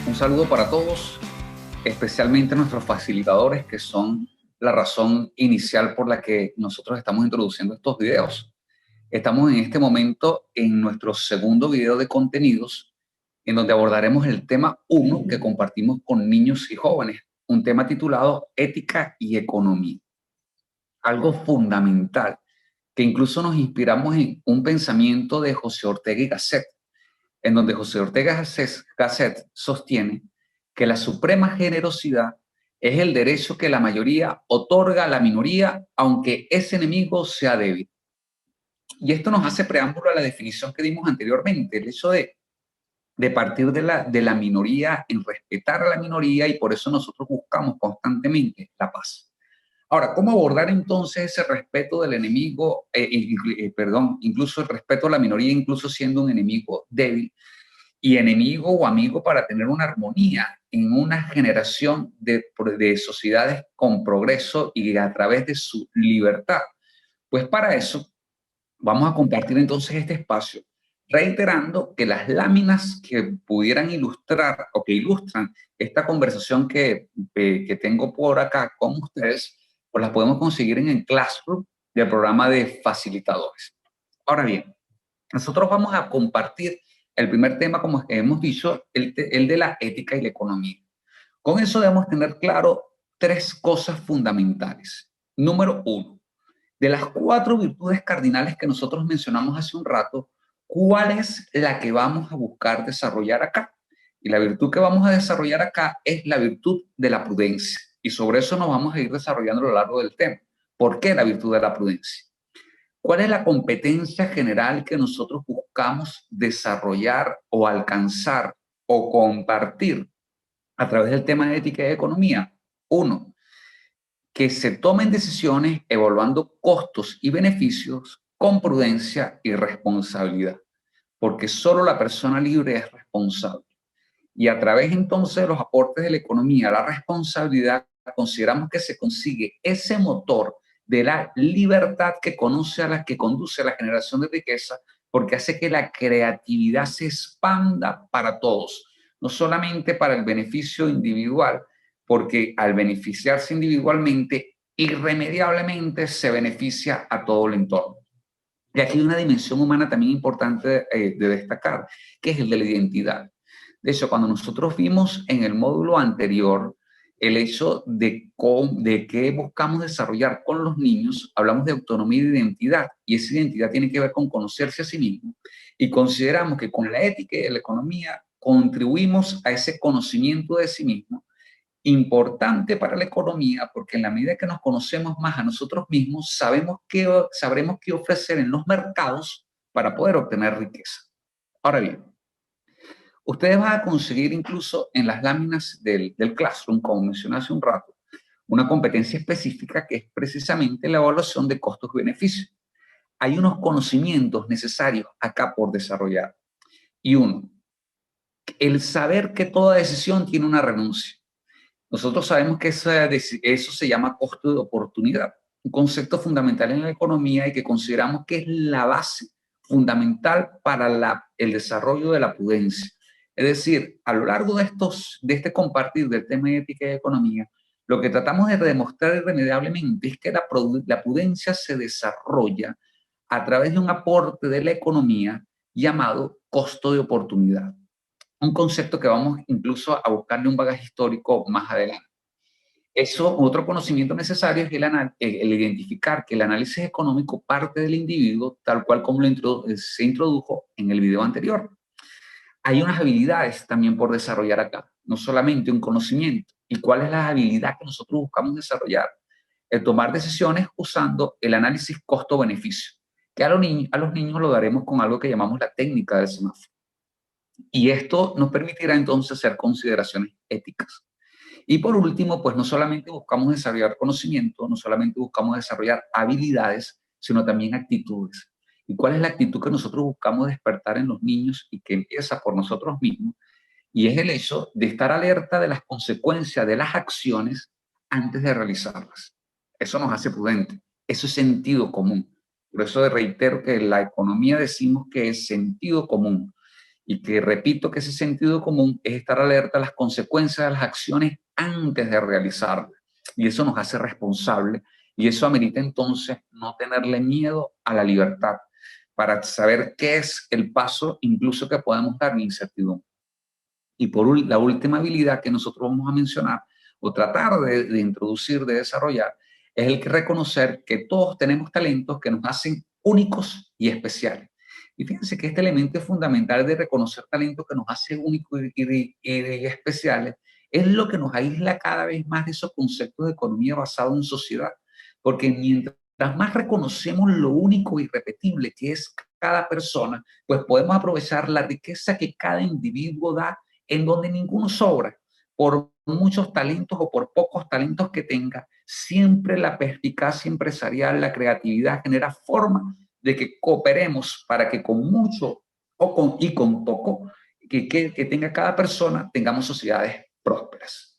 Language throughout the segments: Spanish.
Un saludo para todos, especialmente nuestros facilitadores, que son la razón inicial por la que nosotros estamos introduciendo estos videos. Estamos en este momento en nuestro segundo video de contenidos, en donde abordaremos el tema 1 que compartimos con niños y jóvenes, un tema titulado Ética y Economía. Algo fundamental, que incluso nos inspiramos en un pensamiento de José Ortega y Gasset, en donde José Ortega Gasset sostiene que la suprema generosidad es el derecho que la mayoría otorga a la minoría, aunque ese enemigo sea débil. Y esto nos hace preámbulo a la definición que dimos anteriormente, el hecho de partir de la minoría en respetar a la minoría, y por eso nosotros buscamos constantemente la paz. Ahora, ¿cómo abordar entonces ese respeto del enemigo, incluso el respeto a la minoría, incluso siendo un enemigo débil? Y enemigo o amigo para tener una armonía en una generación de sociedades con progreso y a través de su libertad. Pues para eso vamos a compartir entonces este espacio, reiterando que las láminas que pudieran ilustrar o que ilustran esta conversación que tengo por acá con ustedes, pues las podemos conseguir en el Classroom del programa de facilitadores. Ahora bien, nosotros vamos a compartir el primer tema, como hemos dicho, el de la ética y la economía. Con eso debemos tener claro tres cosas fundamentales. Número uno, de las cuatro virtudes cardinales que nosotros mencionamos hace un rato, ¿cuál es la que vamos a buscar desarrollar acá? Y la virtud que vamos a desarrollar acá es la virtud de la prudencia. Y sobre eso nos vamos a ir desarrollando a lo largo del tema. ¿Por qué la virtud de la prudencia? ¿Cuál es la competencia general que nosotros buscamos desarrollar o alcanzar o compartir a través del tema de ética y economía? Uno, que se tomen decisiones evaluando costos y beneficios con prudencia y responsabilidad, porque solo la persona libre es responsable. Y a través entonces de los aportes de la economía, la responsabilidad, consideramos que se consigue ese motor de la libertad que conduce a la generación de riqueza, porque hace que la creatividad se expanda para todos, no solamente para el beneficio individual, porque al beneficiarse individualmente, irremediablemente se beneficia a todo el entorno. Y aquí hay una dimensión humana también importante de destacar, que es el de la identidad. De hecho, cuando nosotros vimos en el módulo anterior el hecho de qué buscamos desarrollar con los niños, hablamos de autonomía y de identidad, y esa identidad tiene que ver con conocerse a sí mismo, y consideramos que con la ética y la economía contribuimos a ese conocimiento de sí mismo, importante para la economía, porque en la medida que nos conocemos más a nosotros mismos, sabremos qué ofrecer en los mercados para poder obtener riqueza. Ahora bien, ustedes van a conseguir incluso en las láminas del Classroom, como mencioné hace un rato, una competencia específica que es precisamente la evaluación de costos y beneficios. Hay unos conocimientos necesarios acá por desarrollar. Y uno, el saber que toda decisión tiene una renuncia. Nosotros sabemos que eso se llama costo de oportunidad, un concepto fundamental en la economía y que consideramos que es la base fundamental para el desarrollo de la prudencia. Es decir, a lo largo de este compartir del tema de ética y economía, lo que tratamos de demostrar irremediablemente es que la prudencia se desarrolla a través de un aporte de la economía llamado costo de oportunidad, un concepto que vamos incluso a buscarle un bagaje histórico más adelante. Eso, otro conocimiento necesario es el identificar que el análisis económico parte del individuo, tal cual como se introdujo en el video anterior. Hay unas habilidades también por desarrollar acá, no solamente un conocimiento. ¿Y cuál es la habilidad que nosotros buscamos desarrollar? El tomar decisiones usando el análisis costo-beneficio, que a los niños lo daremos con algo que llamamos la técnica del semáforo. Y esto nos permitirá entonces hacer consideraciones éticas. Y por último, pues no solamente buscamos desarrollar conocimiento, no solamente buscamos desarrollar habilidades, sino también actitudes. ¿Y cuál es la actitud que nosotros buscamos despertar en los niños y que empieza por nosotros mismos? Y es el hecho de estar alerta de las consecuencias de las acciones antes de realizarlas. Eso nos hace prudentes. Eso es sentido común. Por eso reitero que en la economía decimos que es sentido común. y que repito que ese sentido común es estar alerta a las consecuencias de las acciones antes de realizarlas. Y eso nos hace responsables y eso amerita entonces no tenerle miedo a la libertad para saber qué es el paso incluso que podemos dar en incertidumbre. Y por la última habilidad que nosotros vamos a mencionar o tratar de introducir, de desarrollar, es el que reconocer que todos tenemos talentos que nos hacen únicos y especiales. Y fíjense que este elemento es fundamental de reconocer talentos que nos hace únicos y especiales, es lo que nos aísla cada vez más de esos conceptos de economía basado en sociedad. Porque mientras más reconocemos lo único y irrepetible que es cada persona, pues podemos aprovechar la riqueza que cada individuo da en donde ninguno sobra, por muchos talentos o por pocos talentos que tenga, siempre la perspicacia empresarial, la creatividad genera forma de que cooperemos para que con mucho y con poco que tenga cada persona, tengamos sociedades prósperas.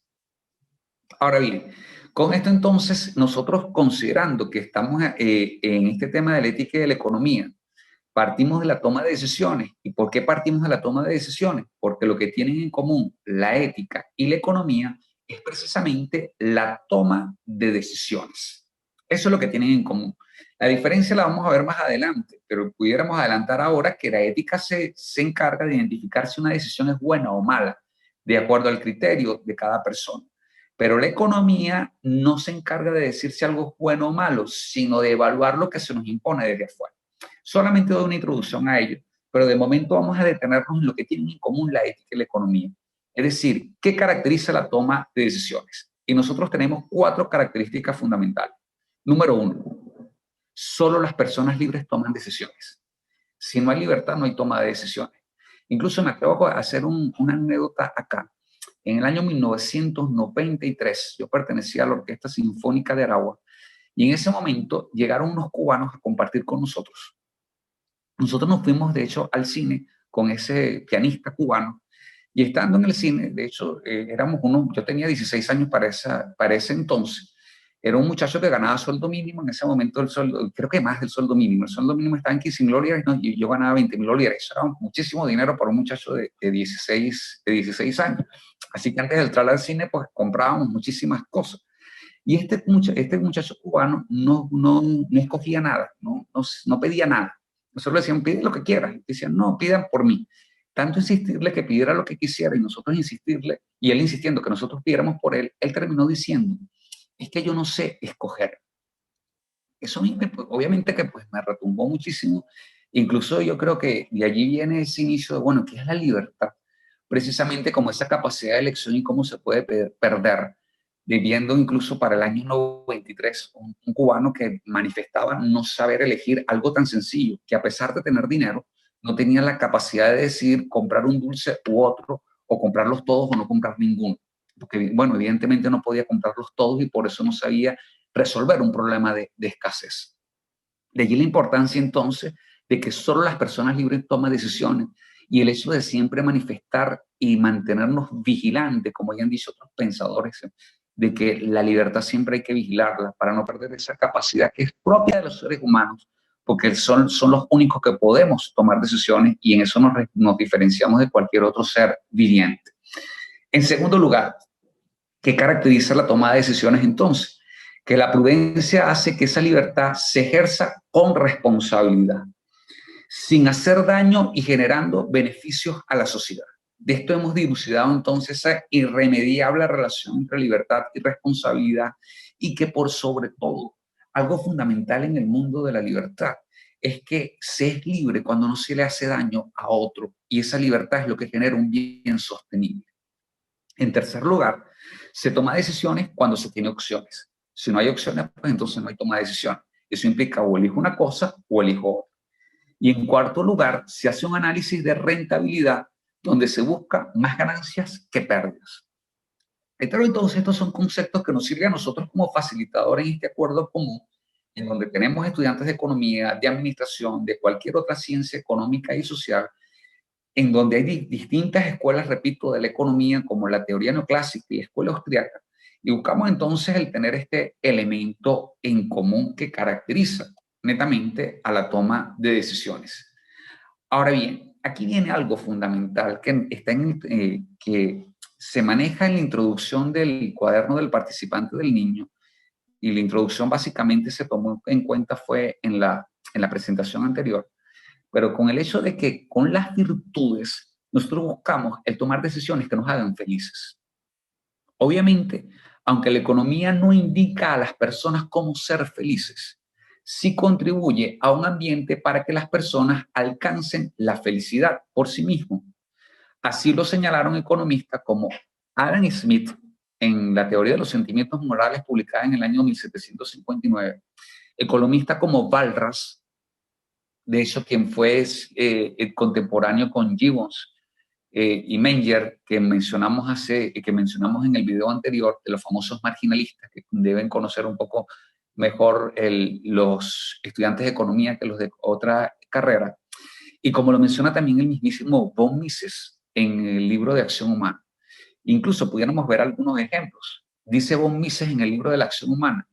Ahora bien, con esto entonces, nosotros considerando que estamos en este tema de la ética y de la economía, partimos de la toma de decisiones. ¿Y por qué partimos de la toma de decisiones? Porque lo que tienen en común la ética y la economía es precisamente la toma de decisiones. Eso es lo que tienen en común. La diferencia la vamos a ver más adelante, pero pudiéramos adelantar ahora que la ética se encarga de identificar si una decisión es buena o mala, de acuerdo al criterio de cada persona. Pero la economía no se encarga de decir si algo es bueno o malo, sino de evaluar lo que se nos impone desde afuera. Solamente doy una introducción a ello, pero de momento vamos a detenernos en lo que tienen en común la ética y la economía. Es decir, ¿qué caracteriza la toma de decisiones? Y nosotros tenemos 4 características fundamentales. Número 1, solo las personas libres toman decisiones. Si no hay libertad, no hay toma de decisiones. Incluso me atrevo a hacer una anécdota acá. En el año 1993, yo pertenecía a la Orquesta Sinfónica de Aragua y en ese momento llegaron unos cubanos a compartir con nosotros. Nosotros nos fuimos, de hecho, al cine con ese pianista cubano y estando en el cine, de hecho, yo tenía 16 años para ese entonces. Era un muchacho que ganaba sueldo mínimo, en ese momento el sueldo, creo que más del sueldo mínimo. El sueldo mínimo estaba en 15.000 bolívares, ¿no? Y yo ganaba 20.000 bolívares. Eso era muchísimo dinero para un muchacho de 16 años. Así que antes de entrar al cine, pues comprábamos muchísimas cosas. Y este muchacho cubano no escogía nada, no pedía nada. Nosotros le decíamos, pide lo que quieras. Y decían, no, pidan por mí. Tanto insistirle que pidiera lo que quisiera y nosotros insistirle, y él insistiendo que nosotros pidiéramos por él, él terminó diciendo, es que yo no sé escoger. Eso a mí, obviamente que pues, me retumbó muchísimo. Incluso yo creo que de allí viene ese inicio de, bueno, ¿qué es la libertad? Precisamente como esa capacidad de elección y cómo se puede perder. Viviendo incluso para el año 93, un cubano que manifestaba no saber elegir algo tan sencillo, que a pesar de tener dinero, no tenía la capacidad de decidir comprar un dulce u otro, o comprarlos todos o no comprar ninguno. Porque, bueno, evidentemente no podía comprarlos todos y por eso no sabía resolver un problema de escasez. De allí la importancia entonces de que solo las personas libres toman decisiones y el hecho de siempre manifestar y mantenernos vigilantes, como ya han dicho otros pensadores, de que la libertad siempre hay que vigilarla para no perder esa capacidad que es propia de los seres humanos, porque son los únicos que podemos tomar decisiones y en eso nos diferenciamos de cualquier otro ser viviente. En segundo lugar, ¿qué caracteriza la toma de decisiones entonces? Que la prudencia hace que esa libertad se ejerza con responsabilidad, sin hacer daño y generando beneficios a la sociedad. De esto hemos dilucidado entonces esa irremediable relación entre libertad y responsabilidad y que por sobre todo, algo fundamental en el mundo de la libertad es que se es libre cuando no se le hace daño a otro y esa libertad es lo que genera un bien sostenible. En tercer lugar, se toma decisiones cuando se tiene opciones. Si no hay opciones, pues entonces no hay toma de decisiones. Eso implica o elijo una cosa o elijo otra. Y en cuarto lugar, se hace un análisis de rentabilidad donde se busca más ganancias que pérdidas. Entonces, estos son conceptos que nos sirven a nosotros como facilitadores en este acuerdo común, en donde tenemos estudiantes de economía, de administración, de cualquier otra ciencia económica y social, en donde hay distintas escuelas, repito, de la economía, como la teoría neoclásica y la escuela austriaca, y buscamos entonces el tener este elemento en común que caracteriza netamente a la toma de decisiones. Ahora bien, aquí viene algo fundamental que, que se maneja en la introducción del cuaderno del participante del niño, y la introducción básicamente se tomó en cuenta fue en la presentación anterior, pero con el hecho de que con las virtudes nosotros buscamos el tomar decisiones que nos hagan felices. Obviamente, aunque la economía no indica a las personas cómo ser felices, sí contribuye a un ambiente para que las personas alcancen la felicidad por sí mismos. Así lo señalaron economistas como Adam Smith en la teoría de los sentimientos morales publicada en el año 1759, economistas como Walras, de hecho quien fue el contemporáneo con Gibbons, y Menger, que mencionamos en el video anterior, de los famosos marginalistas, que deben conocer un poco mejor los estudiantes de economía que los de otra carrera. Y como lo menciona también el mismísimo von Mises en el libro de Acción Humana. Incluso pudiéramos ver algunos ejemplos. Dice von Mises en el libro de la Acción Humana: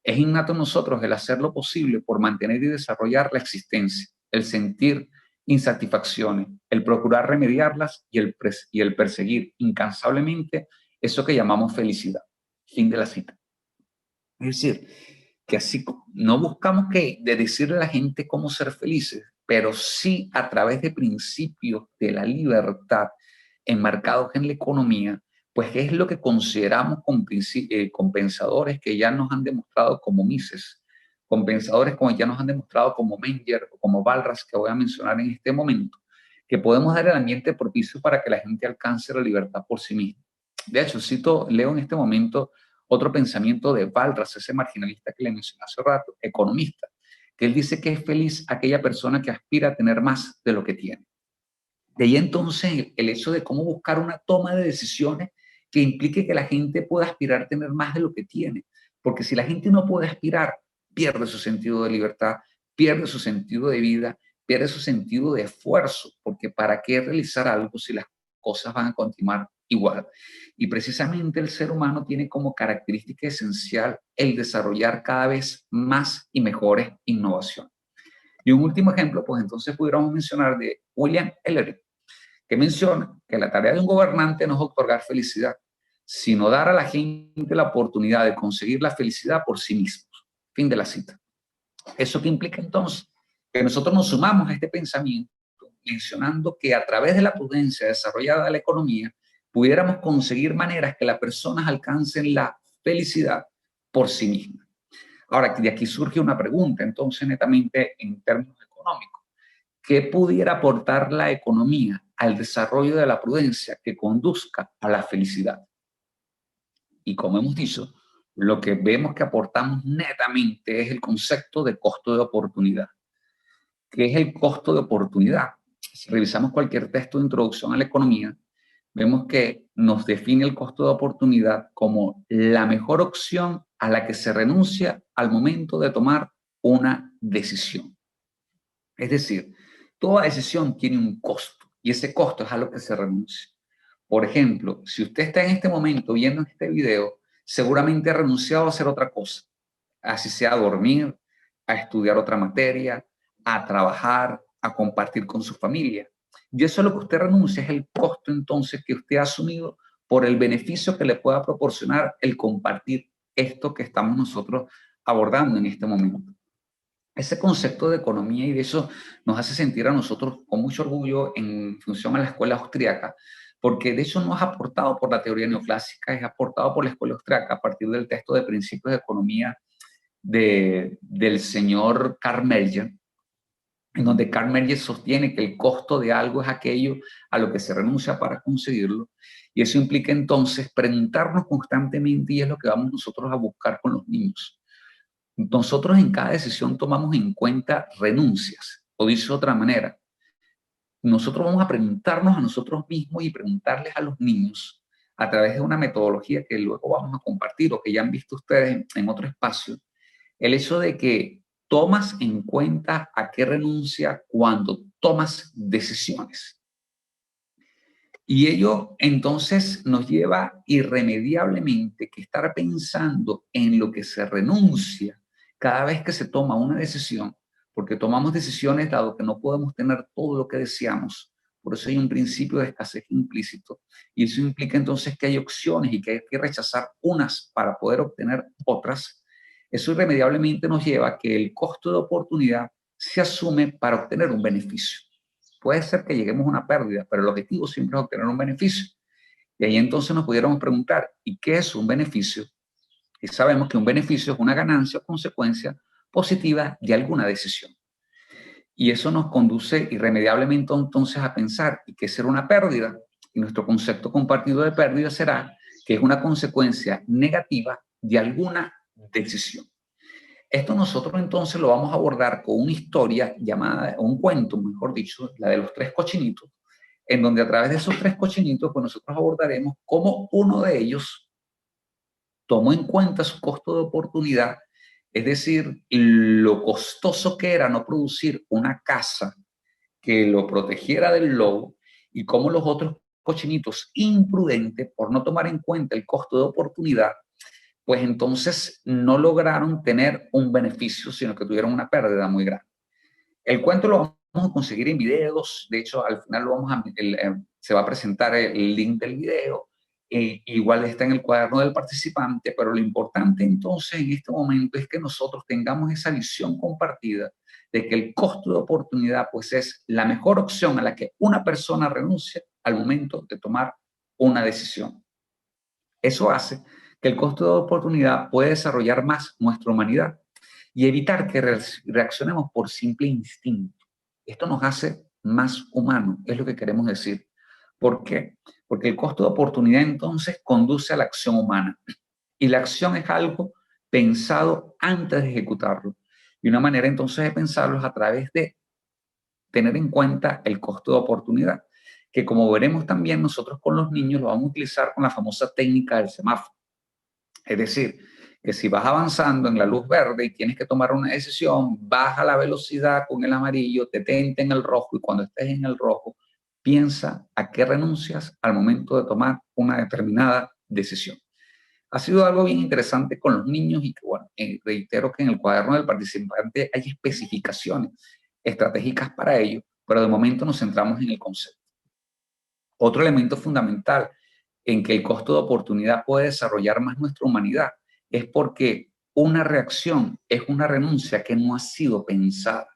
es innato en nosotros el hacer lo posible por mantener y desarrollar la existencia, el sentir insatisfacciones, el procurar remediarlas y el perseguir incansablemente eso que llamamos felicidad. Fin de la cita. Es decir, que así no buscamos de decirle a la gente cómo ser felices, pero sí a través de principios de la libertad enmarcados en la economía, pues es lo que consideramos compensadores que ya nos han demostrado como Mises, compensadores como ya nos han demostrado como Menger o como Walras, que voy a mencionar en este momento, que podemos dar el ambiente propicio para que la gente alcance la libertad por sí misma. De hecho, leo en este momento otro pensamiento de Walras, ese marginalista que le mencioné hace rato, economista, que él dice que es feliz aquella persona que aspira a tener más de lo que tiene. De ahí entonces el hecho de cómo buscar una toma de decisiones que implique que la gente pueda aspirar a tener más de lo que tiene. Porque si la gente no puede aspirar, pierde su sentido de libertad, pierde su sentido de vida, pierde su sentido de esfuerzo. Porque ¿para qué realizar algo si las cosas van a continuar igual? Y precisamente el ser humano tiene como característica esencial el desarrollar cada vez más y mejores innovaciones. Y un último ejemplo, pues entonces pudiéramos mencionar de William Ellery, que menciona que la tarea de un gobernante no es otorgar felicidad, sino dar a la gente la oportunidad de conseguir la felicidad por sí mismos. Fin de la cita. ¿Eso que implica entonces? Que nosotros nos sumamos a este pensamiento mencionando que a través de la prudencia desarrollada de la economía pudiéramos conseguir maneras que las personas alcancen la felicidad por sí mismas. Ahora, de aquí surge una pregunta, entonces, netamente en términos económicos. ¿Qué pudiera aportar la economía al desarrollo de la prudencia que conduzca a la felicidad? Y como hemos dicho, lo que vemos que aportamos netamente es el concepto de costo de oportunidad. ¿Qué es el costo de oportunidad? Si revisamos cualquier texto de introducción a la economía, vemos que nos define el costo de oportunidad como la mejor opción a la que se renuncia al momento de tomar una decisión. Es decir, toda decisión tiene un costo y ese costo es a lo que se renuncia. Por ejemplo, si usted está en este momento viendo este video, seguramente ha renunciado a hacer otra cosa, así sea a dormir, a estudiar otra materia, a trabajar, a compartir con su familia. Y eso es lo que usted renuncia, es el costo entonces que usted ha asumido por el beneficio que le pueda proporcionar el compartir esto que estamos nosotros abordando en este momento. Ese concepto de economía y de eso nos hace sentir a nosotros con mucho orgullo en función a la escuela austríaca, porque de hecho no es aportado por la teoría neoclásica, es aportado por la escuela austríaca a partir del texto de Principios de Economía del señor Karl Marx, en donde Karl Marx sostiene que el costo de algo es aquello a lo que se renuncia para conseguirlo, y eso implica entonces preguntarnos constantemente, y es lo que vamos nosotros a buscar con los niños. Nosotros en cada decisión tomamos en cuenta renuncias, o dicho de otra manera, nosotros vamos a preguntarnos a nosotros mismos y preguntarles a los niños a través de una metodología que luego vamos a compartir o que ya han visto ustedes en otro espacio, el hecho de que tomas en cuenta a qué renuncia cuando tomas decisiones. Y ello entonces nos lleva irremediablemente que estar pensando en lo que se renuncia cada vez que se toma una decisión, porque tomamos decisiones dado que no podemos tener todo lo que deseamos, por eso hay un principio de escasez implícito, y eso implica entonces que hay opciones y que hay que rechazar unas para poder obtener otras. Eso irremediablemente nos lleva a que el costo de oportunidad se asume para obtener un beneficio. Puede ser que lleguemos a una pérdida, pero el objetivo siempre es obtener un beneficio. Y ahí entonces nos pudiéramos preguntar, ¿y qué es un beneficio? Y sabemos que un beneficio es una ganancia o consecuencia positiva de alguna decisión. Y eso nos conduce irremediablemente entonces a pensar, ¿y qué será una pérdida? Y nuestro concepto compartido de pérdida será que es una consecuencia negativa de alguna decisión. Esto nosotros entonces lo vamos a abordar con una historia llamada, o un cuento, mejor dicho, la de los tres cochinitos, en donde a través de esos tres cochinitos, pues nosotros abordaremos cómo uno de ellos tomó en cuenta su costo de oportunidad, es decir, lo costoso que era no producir una casa que lo protegiera del lobo, y cómo los otros cochinitos imprudentes, por no tomar en cuenta el costo de oportunidad, pues entonces no lograron tener un beneficio, sino que tuvieron una pérdida muy grande. El cuento lo vamos a conseguir en videos, de hecho al final lo vamos a, se va a presentar el link del video, igual está en el cuaderno del participante, pero lo importante entonces en este momento es que nosotros tengamos esa visión compartida de que el costo de oportunidad pues es la mejor opción a la que una persona renuncia al momento de tomar una decisión. Eso hace que el costo de oportunidad pueda desarrollar más nuestra humanidad y evitar que reaccionemos por simple instinto. Esto nos hace más humanos, es lo que queremos decir. ¿Por qué? Porque el costo de oportunidad entonces conduce a la acción humana, y la acción es algo pensado antes de ejecutarlo. Y una manera entonces de pensarlo es a través de tener en cuenta el costo de oportunidad, que como veremos también nosotros con los niños lo vamos a utilizar con la famosa técnica del semáforo. Es decir, que si vas avanzando en la luz verde y tienes que tomar una decisión, baja la velocidad con el amarillo, detente en el rojo, y cuando estés en el rojo, piensa a qué renuncias al momento de tomar una determinada decisión. Ha sido algo bien interesante con los niños y que, bueno, reitero que en el cuaderno del participante hay especificaciones estratégicas para ello, pero de momento nos centramos en el concepto. Otro elemento fundamental en que el costo de oportunidad puede desarrollar más nuestra humanidad es porque una reacción es una renuncia que no ha sido pensada.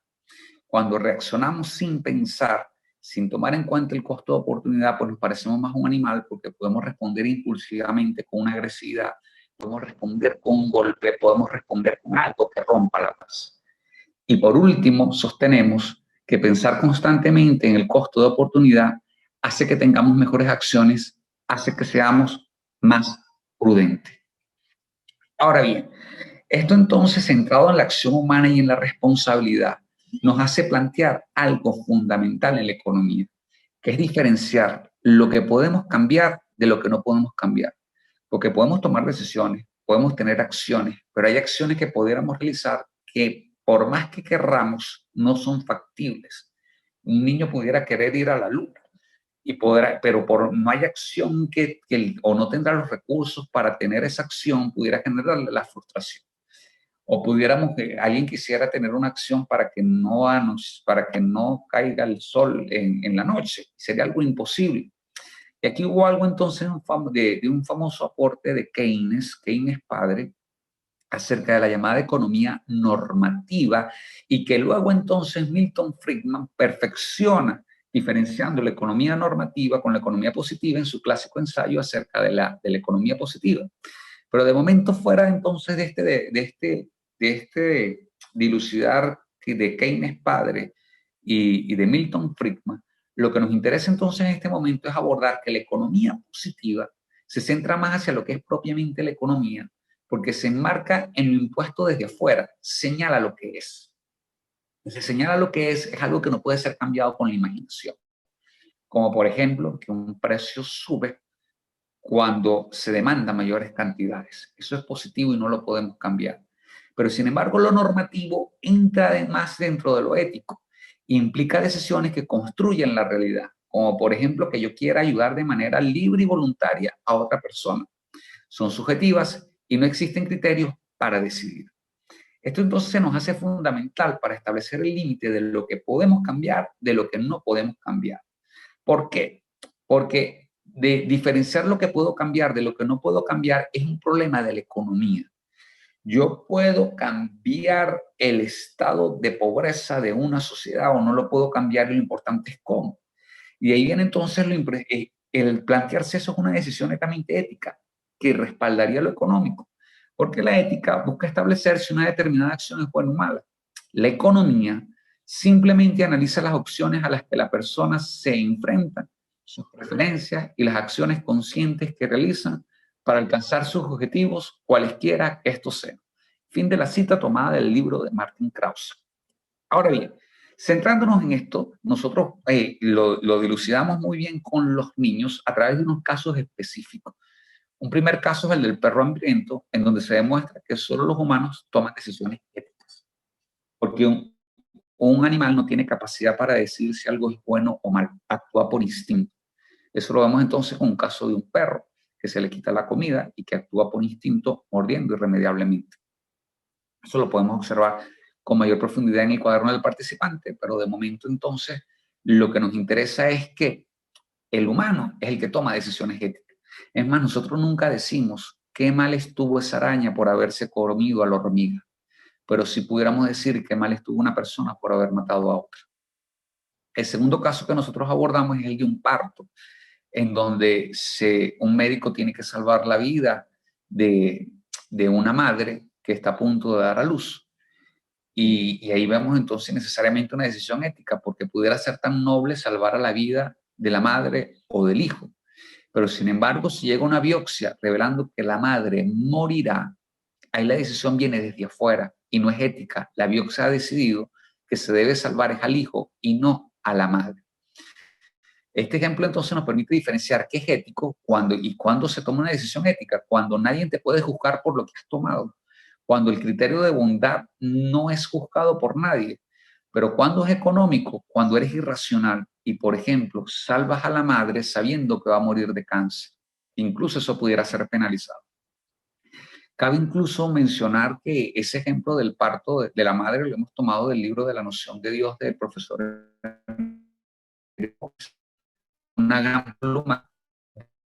Cuando reaccionamos sin pensar, sin tomar en cuenta el costo de oportunidad, pues nos parecemos más un animal, porque podemos responder impulsivamente con una agresividad, podemos responder con un golpe, podemos responder con algo que rompa la paz. Y por último, sostenemos que pensar constantemente en el costo de oportunidad hace que tengamos mejores acciones, hace que seamos más prudentes. Ahora bien, esto entonces, centrado en la acción humana y en la responsabilidad, nos hace plantear algo fundamental en la economía, que es diferenciar lo que podemos cambiar de lo que no podemos cambiar. Porque podemos tomar decisiones, podemos tener acciones, pero hay acciones que pudiéramos realizar que por más que querramos, no son factibles. Un niño pudiera querer ir a la luna, y podrá, pero no hay acción o no tendrá los recursos para tener esa acción, pudiera generar la frustración. O pudiéramos, alguien quisiera tener una acción para que no caiga el sol en la noche, sería algo imposible. Y aquí hubo algo entonces de un famoso aporte de Keynes padre, acerca de la llamada economía normativa, y que luego entonces Milton Friedman perfecciona, diferenciando la economía normativa con la economía positiva en su clásico ensayo acerca de la economía positiva. Pero de momento, fuera entonces de dilucidar de Keynes padre y de Milton Friedman, lo que nos interesa entonces en este momento es abordar que la economía positiva se centra más hacia lo que es propiamente la economía, porque se enmarca en lo impuesto desde afuera, señala lo que es. Y se señala lo que es algo que no puede ser cambiado con la imaginación. Como por ejemplo, que un precio sube cuando se demandan mayores cantidades. Eso es positivo y no lo podemos cambiar. Pero sin embargo, lo normativo entra además dentro de lo ético. Implica decisiones que construyen la realidad, como por ejemplo que yo quiera ayudar de manera libre y voluntaria a otra persona. Son subjetivas y no existen criterios para decidir. Esto entonces se nos hace fundamental para establecer el límite de lo que podemos cambiar, de lo que no podemos cambiar. ¿Por qué? Porque de diferenciar lo que puedo cambiar de lo que no puedo cambiar es un problema de la economía. Yo puedo cambiar el estado de pobreza de una sociedad o no lo puedo cambiar, y lo importante es cómo. Y ahí viene entonces el plantearse eso es una decisión netamente ética que respaldaría lo económico, porque la ética busca establecer si una determinada acción es buena o mala. La economía simplemente analiza las opciones a las que la persona se enfrenta, sus preferencias y las acciones conscientes que realizan para alcanzar sus objetivos, cualesquiera que estos sean. Fin de la cita tomada del libro de Martin Krause. Ahora bien, centrándonos en esto, nosotros lo dilucidamos muy bien con los niños a través de unos casos específicos. Un primer caso es el del perro hambriento, en donde se demuestra que solo los humanos toman decisiones éticas, porque un animal no tiene capacidad para decidir si algo es bueno o mal, actúa por instinto. Eso lo vemos entonces con un caso de un perro que se le quita la comida y que actúa por instinto mordiendo irremediablemente. Eso lo podemos observar con mayor profundidad en el cuaderno del participante, pero de momento entonces lo que nos interesa es que el humano es el que toma decisiones éticas. Es más, nosotros nunca decimos qué mal estuvo esa araña por haberse comido a la hormiga, pero sí pudiéramos decir qué mal estuvo una persona por haber matado a otra. El segundo caso que nosotros abordamos es el de un parto, en donde un médico tiene que salvar la vida de, de una madre que está a punto de dar a luz. Y ahí vemos entonces necesariamente una decisión ética, porque pudiera ser tan noble salvar a la vida de la madre o del hijo. Pero sin embargo, si llega una biopsia revelando que la madre morirá, ahí la decisión viene desde afuera y no es ética. La biopsia ha decidido que se debe salvar es al hijo y no a la madre. Este ejemplo entonces nos permite diferenciar qué es ético y cuándo se toma una decisión ética, cuando nadie te puede juzgar por lo que has tomado, cuando el criterio de bondad no es juzgado por nadie, pero cuando es económico, cuando eres irracional y, por ejemplo, salvas a la madre sabiendo que va a morir de cáncer. Incluso eso pudiera ser penalizado. Cabe incluso mencionar que ese ejemplo del parto de la madre lo hemos tomado del libro de La noción de Dios del profesor, una gran pluma.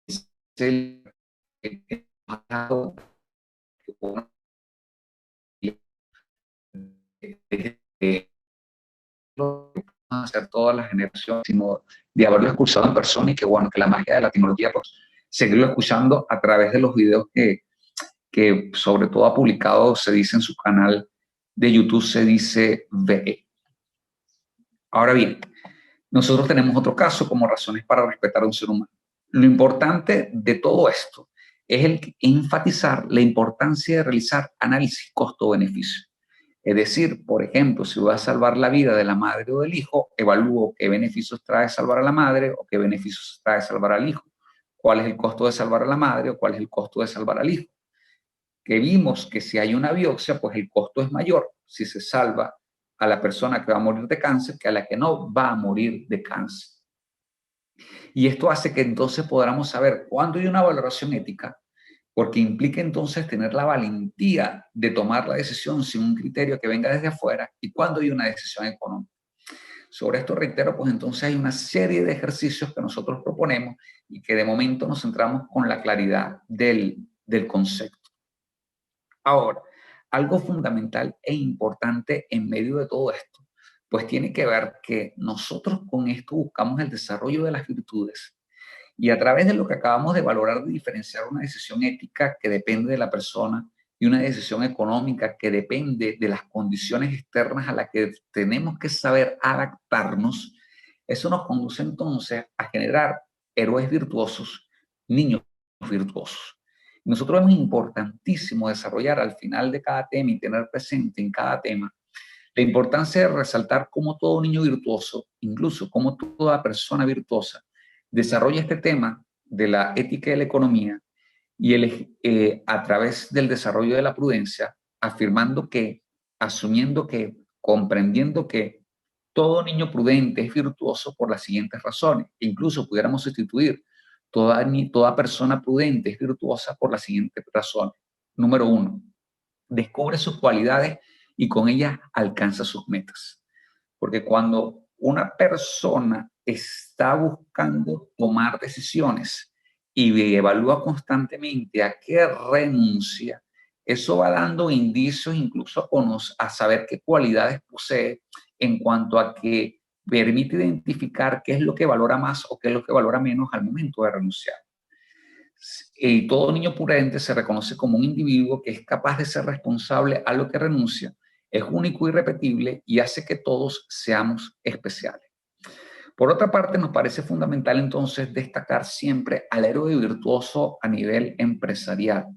Es el que hacer todas las generaciones, sino de haberlo escuchado en persona y que bueno, que la magia de la tecnología, pues seguirlo escuchando a través de los videos que sobre todo ha publicado, se dice en su canal de YouTube, se dice VE. Ahora bien, nosotros tenemos otro caso como razones para respetar a un ser humano. Lo importante de todo esto es el enfatizar la importancia de realizar análisis costo-beneficio. Es decir, por ejemplo, si voy a salvar la vida de la madre o del hijo, evalúo qué beneficios trae salvar a la madre o qué beneficios trae salvar al hijo. ¿Cuál es el costo de salvar a la madre o cuál es el costo de salvar al hijo? Que vimos que si hay una biopsia, pues el costo es mayor si se salva a la persona que va a morir de cáncer que a la que no va a morir de cáncer. Y esto hace que entonces podamos saber cuándo hay una valoración ética, porque implica entonces tener la valentía de tomar la decisión sin un criterio que venga desde afuera, y cuándo hay una decisión económica. Sobre esto reitero, pues entonces hay una serie de ejercicios que nosotros proponemos y que de momento nos centramos con la claridad del concepto. Ahora, algo fundamental e importante en medio de todo esto, pues tiene que ver que nosotros con esto buscamos el desarrollo de las virtudes y a través de lo que acabamos de valorar, de diferenciar una decisión ética que depende de la persona y una decisión económica que depende de las condiciones externas a las que tenemos que saber adaptarnos, eso nos conduce entonces a generar héroes virtuosos, niños virtuosos. Nosotros vemos importantísimo desarrollar al final de cada tema y tener presente en cada tema la importancia de resaltar cómo todo niño virtuoso, incluso cómo toda persona virtuosa, desarrolla este tema de la ética y la economía y a través del desarrollo de la prudencia, afirmando que, asumiendo que, comprendiendo que todo niño prudente es virtuoso por las siguientes razones. Incluso pudiéramos sustituir toda persona prudente es virtuosa por las siguientes razones. Número uno, descubre sus cualidades y con ellas alcanza sus metas. Porque cuando una persona está buscando tomar decisiones y evalúa constantemente a qué renuncia, eso va dando indicios incluso a saber qué cualidades posee en cuanto a que permite identificar qué es lo que valora más o qué es lo que valora menos al momento de renunciar. Y todo niño prudente se reconoce como un individuo que es capaz de ser responsable a lo que renuncia, es único y irrepetible y hace que todos seamos especiales. Por otra parte, nos parece fundamental entonces destacar siempre al héroe virtuoso a nivel empresarial.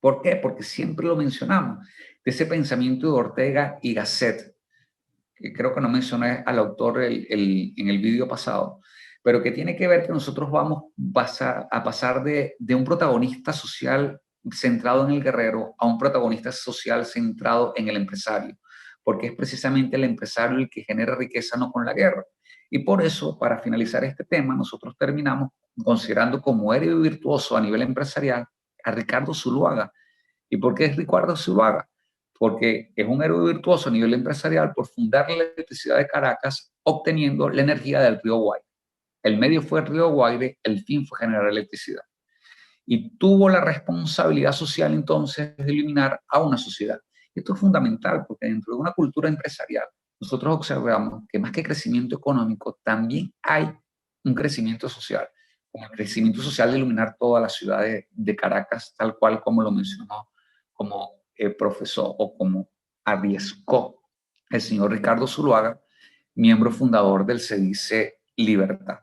¿Por qué? Porque siempre lo mencionamos, de ese pensamiento de Ortega y Gasset, que creo que no mencioné al autor en el vídeo pasado, pero que tiene que ver que nosotros vamos a pasar de un protagonista social centrado en el guerrero a un protagonista social centrado en el empresario, porque es precisamente el empresario el que genera riqueza, no con la guerra. Y por eso, para finalizar este tema, nosotros terminamos considerando como héroe virtuoso a nivel empresarial a Ricardo Zuluaga. ¿Y por qué es Ricardo Zuluaga? Porque es un héroe virtuoso a nivel empresarial por fundar la electricidad de Caracas obteniendo la energía del río Guaire. El medio fue el río Guaire, el fin fue generar electricidad. Y tuvo la responsabilidad social entonces de eliminar a una sociedad. Esto es fundamental porque dentro de una cultura empresarial nosotros observamos que más que crecimiento económico también hay un crecimiento social, como el crecimiento social de iluminar toda la ciudad de Caracas, tal cual como lo mencionó como profesor o como arriesgó el señor Ricardo Zuluaga, miembro fundador del CEDICE Libertad.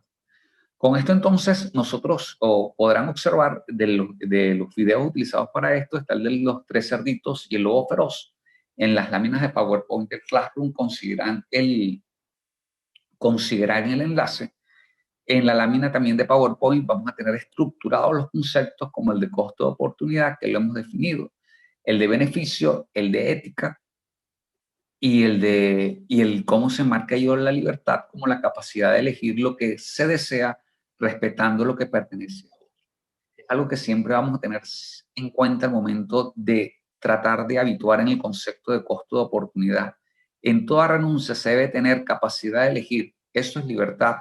Con esto entonces nosotros podrán observar de los videos utilizados para esto, está el de los 3 cerditos y el lobo feroz. En las láminas de PowerPoint del Classroom consideran el enlace. En la lámina también de PowerPoint vamos a tener estructurados los conceptos como el de costo de oportunidad, que lo hemos definido, el de beneficio, el de ética y el cómo se marca yo la libertad como la capacidad de elegir lo que se desea respetando lo que pertenece a otro. Es algo que siempre vamos a tener en cuenta al momento de tratar de habituar en el concepto de costo de oportunidad. En toda renuncia se debe tener capacidad de elegir, eso es libertad,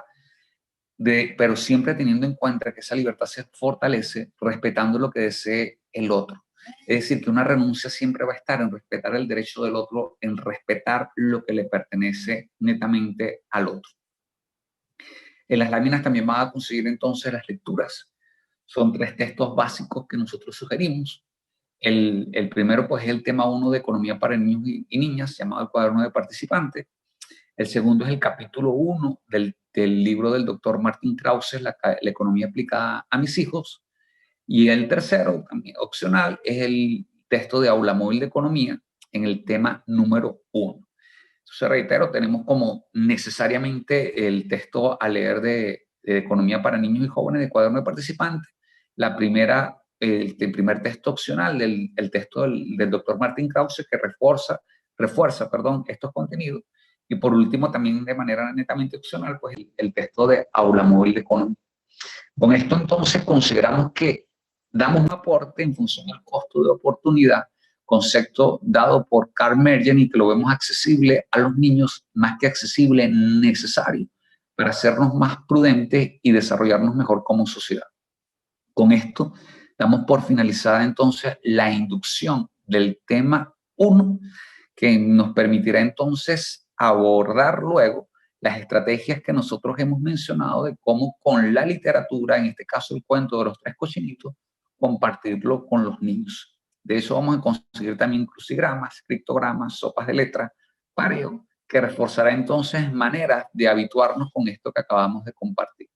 pero siempre teniendo en cuenta que esa libertad se fortalece respetando lo que desee el otro. Es decir, que una renuncia siempre va a estar en respetar el derecho del otro, en respetar lo que le pertenece netamente al otro. En las láminas también van a conseguir entonces las lecturas. Son 3 textos básicos que nosotros sugerimos. El primero pues es el tema 1 de economía para niños y niñas, llamado el cuaderno de participante. El segundo es el capítulo 1 del libro del doctor Martin Krause, la economía aplicada a mis hijos. Y el tercero, también opcional, es el texto de Aula Móvil de Economía en el tema número 1. Entonces, reitero, tenemos como necesariamente el texto a leer de Economía para Niños y Jóvenes de Cuaderno de Participante. El primer texto opcional el texto del doctor Martin Krause que refuerza estos contenidos. Y por último, también de manera netamente opcional, pues el texto de Aula Móvil de Economía. Con esto entonces consideramos que damos un aporte en función del costo de oportunidad, concepto dado por Carl Mergen y que lo vemos accesible a los niños, más que accesible, necesario para hacernos más prudentes y desarrollarnos mejor como sociedad. Con esto damos por finalizada entonces la inducción del tema 1, que nos permitirá entonces abordar luego las estrategias que nosotros hemos mencionado de cómo con la literatura, en este caso el cuento de los 3 cochinitos, compartirlo con los niños. De eso vamos a conseguir también crucigramas, criptogramas, sopas de letras, pareo, que reforzará entonces maneras de habituarnos con esto que acabamos de compartir.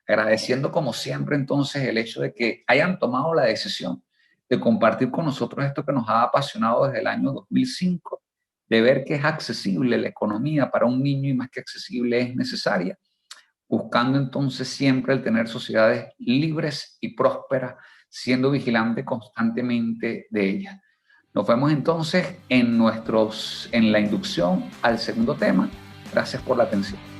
Agradeciendo como siempre entonces el hecho de que hayan tomado la decisión de compartir con nosotros esto que nos ha apasionado desde el año 2005, de ver que es accesible la economía para un niño y más que accesible es necesaria, buscando entonces siempre el tener sociedades libres y prósperas, siendo vigilante constantemente de ellas. Nos vemos entonces en la inducción al segundo tema. Gracias por la atención.